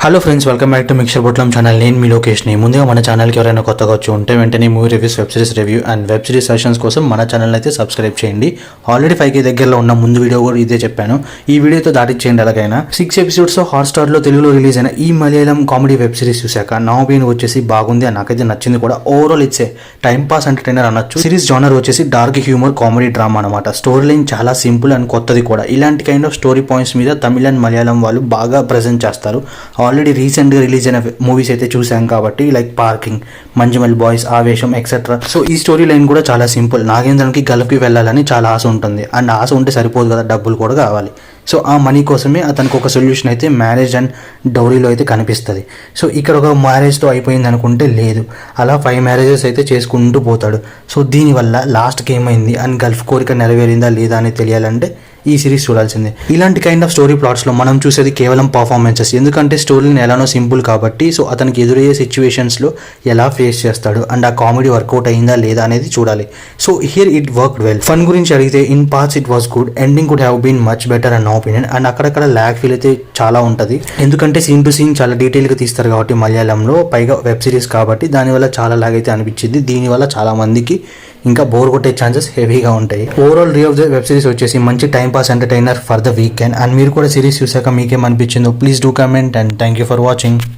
Hello friends, welcome back to mixer Botlam channel. నేను మీ లోకేష్ని. ముందుగా మన ఛానల్కి ఎవరైనా కొత్తగా వచ్చి ఉంటే వెంటనే movie reviews, web series review and web series sessions కోసం మన ఛానల్ అయితే సబ్స్క్రైబ్ చేయండి. ఆల్రెడీ 5K దగ్గరలో ఉన్న ముందు వీడియో కూడా ఇదే చెప్పాను. ఈ వీడియోతో దాటిచ్చేయండి. అలాగైనా 6 ఎపిసోడ్స్ హాట్స్టార్లో తెలుగులో రిలీజ్ అయిన ఈ మలయాళం కామెడీ వెబ్ సిరీస్ చూశాక నా ఒపీనియన్ వచ్చేసి బాగుంది, నాకైతే నచ్చింది కూడా. Overall it's time pass entertainer అనొచ్చు. సిరీస్ జానర్ వచ్చేసి డార్క్ హ్యూమర్ కామెడీ డ్రామా అనమాట. స్టోరీ లైన్ చాలా సింపుల్ అండ్ కొత్తది కూడా. ఇలాంటి కైండ్ ఆఫ్ స్టోరీ పాయింట్స్ మీద తమిళ అండ్ మలయాళం వాళ్ళు బాగా ప్రెజెంట్ చేస్తారు. ఆల్రెడీ రీసెంట్గా రిలీజ్ అయిన మూవీస్ అయితే చూసాం కాబట్టి, లైక్ పార్కింగ్, మంజుమల్ బాయ్స్, ఆవేశం ఎక్సెట్రా. సో ఈ స్టోరీ లైన్ కూడా చాలా సింపుల్. నాగేంద్రన్కి గల్ఫ్కి వెళ్ళాలని చాలా ఆశ ఉంటుంది. అండ్ ఆశ ఉంటే సరిపోదు కదా, డబ్బులు కూడా కావాలి. సో ఆ మనీ కోసమే అతనికి ఒక సొల్యూషన్ అయితే మ్యారేజ్ అండ్ డౌరీలో అయితే కనిపిస్తుంది. సో ఇక్కడ ఒక మ్యారేజ్తో అయిపోయింది అనుకుంటే లేదు, అలా 5 మ్యారేజెస్ అయితే చేసుకుంటూ పోతాడు. సో దీనివల్ల లాస్ట్కి ఏమైంది అండ్ గల్ఫ్ కోరిక నెరవేరిందా లేదా అని తెలియాలంటే ఈ సిరీస్ చూడాల్సిందే. ఇలాంటి కైండ్ ఆఫ్ స్టోరీ ప్లాట్స్లో మనం చూసేది కేవలం పర్ఫార్మెన్సెస్, ఎందుకంటే స్టోరీని ఎలానో సింపుల్ కాబట్టి. సో అతనికి ఎదురయ్యే సిచ్యువేషన్స్లో ఎలా ఫేస్ చేస్తాడు అండ్ ఆ కామెడీ వర్కౌట్ అయిందా లేదా అనేది చూడాలి. So here it worked well. Fun గురించి అడిగితే in parts it was good, ending could have been much better and నా ఒపీనియన్. అండ్ అక్కడక్కడ ల్యాగ్ ఫీల్ అయితే చాలా ఉంటుంది, ఎందుకంటే సీన్ టు సీన్ చాలా డీటెయిల్గా తీస్తారు కాబట్టి మలయాళంలో, పైగా వెబ్ సిరీస్ కాబట్టి దానివల్ల చాలా లాగ్ అయితే అనిపించింది. దీనివల్ల చాలా మందికి ఇంకా బోర్ కొట్టే ఛాన్సెస్ హెవీగా ఉంటాయి. ఓవరాల్ రీ ఆఫ్ ద వెబ్ సిరీస్ వచ్చేసి మంచి time pass entertainer for the weekend. And మీరు కూడా సిరీస్ చూసాక మీకేమనిపించిందో please do comment and thank you for watching.